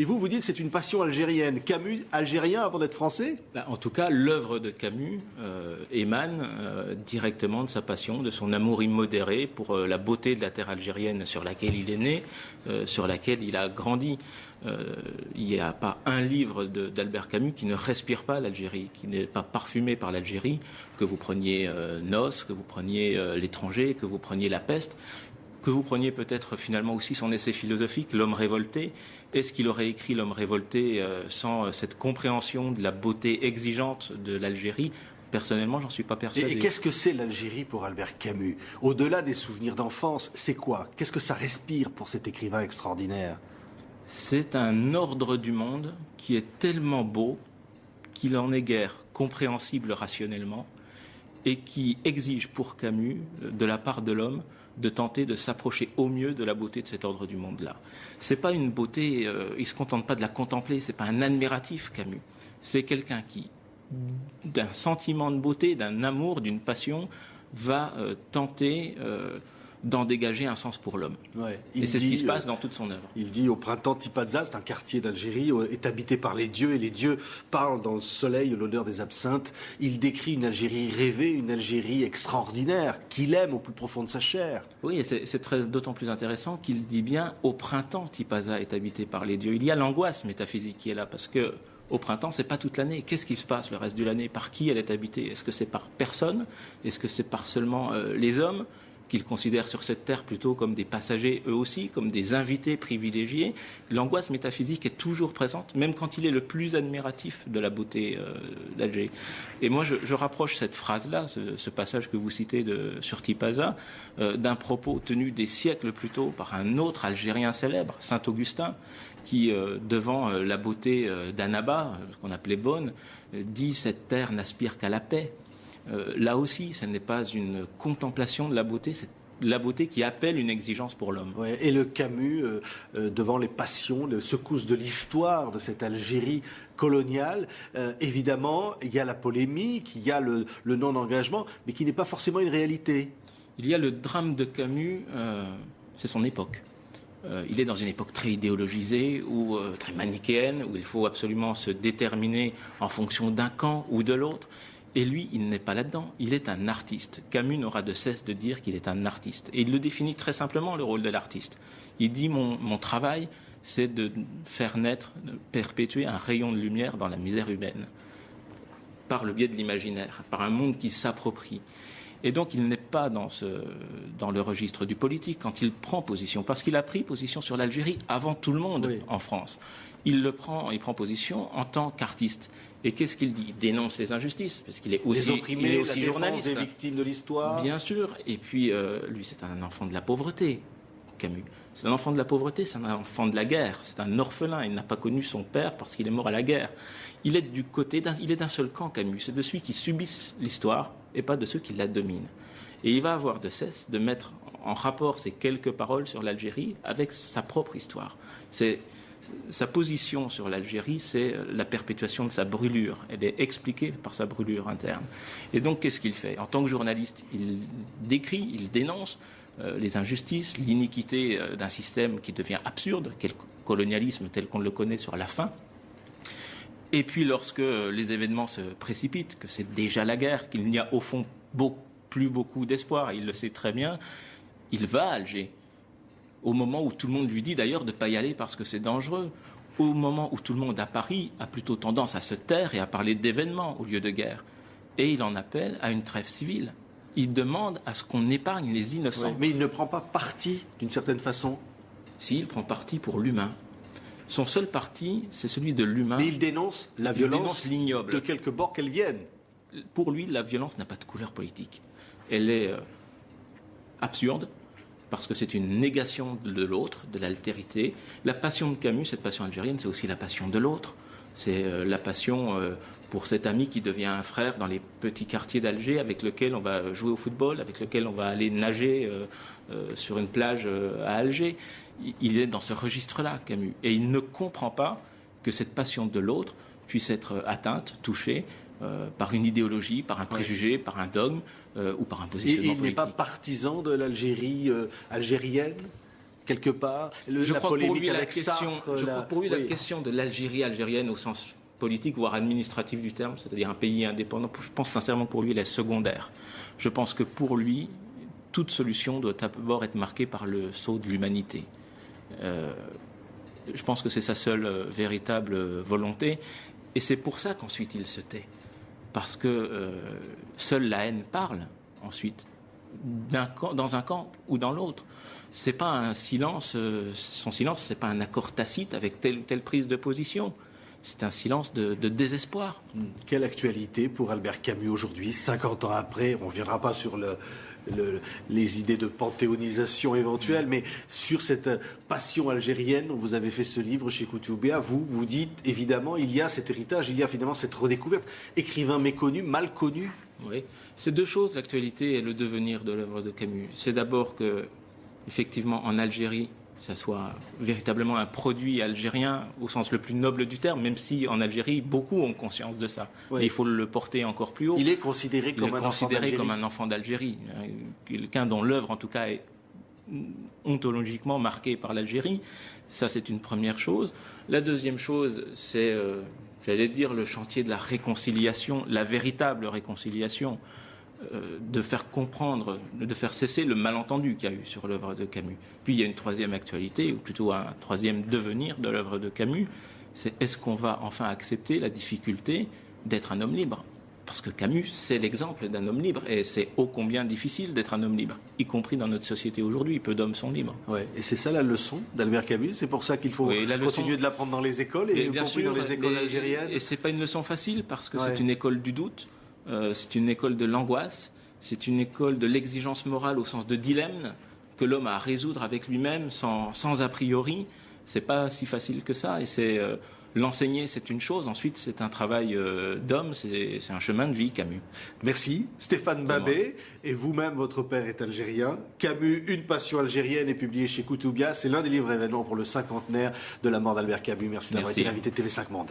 Et vous dites que c'est une passion algérienne. Camus, algérien avant d'être français ? En tout cas, l'œuvre de Camus émane directement de sa passion, de son amour immodéré pour la beauté de la terre algérienne sur laquelle il est né, sur laquelle il a grandi. Il n'y a pas un livre d'Albert Camus qui ne respire pas l'Algérie, qui n'est pas parfumé par l'Algérie, que vous preniez Noce, que vous preniez L'étranger, que vous preniez La Peste, que vous preniez peut-être finalement aussi son essai philosophique, L'homme révolté. Est-ce qu'il aurait écrit L'homme révolté sans cette compréhension de la beauté exigeante de l'Algérie ? Personnellement, j'en suis pas persuadé. Et qu'est-ce que c'est l'Algérie pour Albert Camus ? Au-delà des souvenirs d'enfance, c'est quoi ? Qu'est-ce que ça respire pour cet écrivain extraordinaire ? C'est un ordre du monde qui est tellement beau qu'il en est guère compréhensible rationnellement et qui exige pour Camus, de la part de l'homme, de tenter de s'approcher au mieux de la beauté de cet ordre du monde-là. C'est pas une beauté, il se contente pas de la contempler, c'est pas un admiratif Camus. C'est quelqu'un qui, d'un sentiment de beauté, d'un amour, d'une passion, va tenter d'en dégager un sens pour l'homme. Ouais, et c'est ce qui se passe dans toute son œuvre. Il dit au printemps, Tipaza, c'est un quartier d'Algérie, est habité par les dieux, et les dieux parlent dans le soleil, l'odeur des absinthes. Il décrit une Algérie rêvée, une Algérie extraordinaire, qu'il aime au plus profond de sa chair. Oui, et c'est d'autant plus intéressant qu'il dit bien, au printemps, Tipaza est habité par les dieux. Il y a l'angoisse métaphysique qui est là, parce que au printemps, c'est pas toute l'année. Qu'est-ce qui se passe le reste de l'année ? Par qui elle est habitée ? Est-ce que c'est par personne ? Est-ce que c'est par seulement les hommes qu'ils considèrent sur cette terre plutôt comme des passagers eux aussi, comme des invités privilégiés? L'angoisse métaphysique est toujours présente, même quand il est le plus admiratif de la beauté d'Alger. Et moi, je rapproche cette phrase-là, ce passage que vous citez sur Tipaza, d'un propos tenu des siècles plus tôt par un autre Algérien célèbre, Saint Augustin, qui, devant la beauté d'Annaba, ce qu'on appelait Beaune, dit « Cette terre n'aspire qu'à la paix ». Là aussi, ce n'est pas une contemplation de la beauté, c'est la beauté qui appelle une exigence pour l'homme. Ouais, et le Camus, devant les passions, les secousses de l'histoire de cette Algérie coloniale, évidemment, il y a la polémique, il y a le non-engagement, mais qui n'est pas forcément une réalité. Il y a le drame de Camus, c'est son époque. Il est dans une époque très idéologisée, ou très manichéenne, où il faut absolument se déterminer en fonction d'un camp ou de l'autre. Et lui, il n'est pas là-dedans. Il est un artiste. Camus n'aura de cesse de dire qu'il est un artiste. Et il le définit très simplement, le rôle de l'artiste. Il dit, mon travail, c'est de faire naître, de perpétuer un rayon de lumière dans la misère humaine, par le biais de l'imaginaire, par un monde qui s'approprie. Et donc, il n'est pas dans le registre du politique quand il prend position, parce qu'il a pris position sur l'Algérie avant tout le monde en France. Il prend position en tant qu'artiste. Et qu'est-ce qu'il dit ? Il dénonce les injustices, parce qu'il est aussi, les opprimés, il est aussi la journaliste. Des victimes de l'histoire. Bien sûr. Et puis, lui, c'est un enfant de la pauvreté, Camus. C'est un enfant de la pauvreté, c'est un enfant de la guerre. C'est un orphelin. Il n'a pas connu son père parce qu'il est mort à la guerre. Il est d'un seul camp, Camus. C'est de celui qui subit l'histoire et pas de ceux qui la dominent. Et il va avoir de cesse de mettre en rapport ces quelques paroles sur l'Algérie avec sa propre histoire. Sa position sur l'Algérie, c'est la perpétuation de sa brûlure. Elle est expliquée par sa brûlure interne. Et donc, qu'est-ce qu'il fait ? En tant que journaliste, il décrit, il dénonce les injustices, l'iniquité d'un système qui devient absurde, quel colonialisme tel qu'on le connaît sur la fin. Et puis, lorsque les événements se précipitent, que c'est déjà la guerre, qu'il n'y a au fond plus beaucoup d'espoir, il le sait très bien, il va à Alger. Au moment où tout le monde lui dit d'ailleurs de ne pas y aller parce que c'est dangereux, au moment où tout le monde à Paris a plutôt tendance à se taire et à parler d'événements au lieu de guerre. Et il en appelle à une trêve civile. Il demande à ce qu'on épargne les innocents. Oui, mais il ne prend pas parti, d'une certaine façon. Si, il prend parti pour l'humain. Son seul parti, c'est celui de l'humain. Mais il dénonce la violence, l'ignoble. De quelque bord qu'elle vienne. Pour lui, la violence n'a pas de couleur politique. Elle est absurde, parce que c'est une négation de l'autre, de l'altérité. La passion de Camus, cette passion algérienne, c'est aussi la passion de l'autre. C'est la passion pour cet ami qui devient un frère dans les petits quartiers d'Alger, avec lequel on va jouer au football, avec lequel on va aller nager sur une plage à Alger. Il est dans ce registre-là, Camus. Et il ne comprend pas que cette passion de l'autre puisse être atteinte, touchée, par une idéologie, par un préjugé, par un dogme ou par un positionnement politique. Il n'est pas partisan de l'Algérie algérienne ? quelque part. Je la crois que pour polémique lui, avec Sartre, la question de l'Algérie algérienne au sens politique, voire administratif du terme, c'est-à-dire un pays indépendant, je pense sincèrement que pour lui, elle est secondaire. Je pense que pour lui, toute solution doit d'abord être marquée par le sceau de l'humanité. Je pense que c'est sa seule véritable volonté. Et c'est pour ça qu'ensuite il se tait. Parce que seule la haine parle, ensuite, dans un camp ou dans l'autre. C'est pas un silence, son silence, c'est pas un accord tacite avec telle ou telle prise de position. C'est un silence de désespoir. Quelle actualité pour Albert Camus aujourd'hui, 50 ans après? On ne reviendra pas sur les idées de panthéonisation éventuelle, mais sur cette passion algérienne dont vous avez fait ce livre chez Koutoubia, vous dites, évidemment, il y a cet héritage, il y a finalement cette redécouverte. Écrivain méconnu, mal connu. Oui, c'est deux choses, l'actualité et le devenir de l'œuvre de Camus. C'est d'abord que, effectivement, en Algérie, ça soit véritablement un produit algérien au sens le plus noble du terme, même si en Algérie, beaucoup ont conscience de ça. Oui. Et il faut le porter encore plus haut. Il est considéré comme un enfant d'Algérie. Quelqu'un dont l'œuvre, en tout cas, est ontologiquement marquée par l'Algérie. Ça, c'est une première chose. La deuxième chose, c'est, j'allais dire, le chantier de la réconciliation, la véritable réconciliation. De faire comprendre, de faire cesser le malentendu qu'il y a eu sur l'œuvre de Camus. Puis il y a une troisième actualité, ou plutôt un troisième devenir de l'œuvre de Camus, c'est est-ce qu'on va enfin accepter la difficulté d'être un homme libre? Parce que Camus, c'est l'exemple d'un homme libre, et c'est ô combien difficile d'être un homme libre, y compris dans notre société aujourd'hui, peu d'hommes sont libres. Ouais, et c'est ça la leçon d'Albert Camus, c'est pour ça qu'il faut continuer de l'apprendre dans les écoles, et y compris dans les écoles algériennes. Et c'est pas une leçon facile, parce que c'est une école du doute, c'est une école de l'angoisse, c'est une école de l'exigence morale au sens de dilemme que l'homme a à résoudre avec lui-même sans a priori. C'est pas si facile que ça. Et c'est l'enseigner, c'est une chose. Ensuite, c'est un travail d'homme, c'est un chemin de vie, Camus. Merci. Stéphane Babet, et vous-même, votre père est algérien. Camus, Une passion algérienne, est publié chez Koutoubia. C'est l'un des livres événements pour le cinquantenaire de la mort d'Albert Camus. Merci d'avoir été l'invité de TV5 Monde.